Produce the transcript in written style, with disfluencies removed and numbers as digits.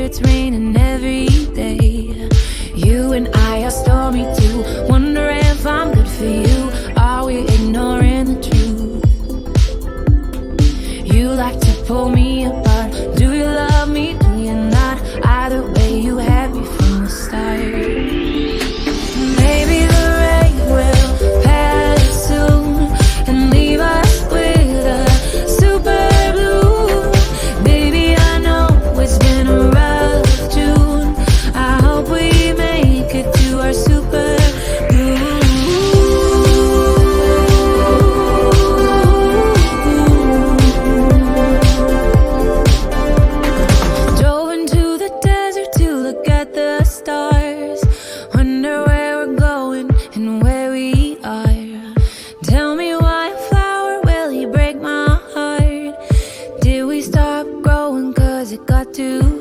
it's raining every day. You and I are stormy too. Wonder if I'm good for you. Are we ignoring the truth? You like to pull me apart. Do you love me? Do you not? Either way, you had me from the start. Maybe the rain will pass soon and leave us with a super blue. Baby, I know it's been a rough June. I hope we make it to our super blue. Drove into the desert to look at the stars. Wonder where we're going and where we are. Tell me why a flower, will he break my heart? Did we stop growing 'cause it got too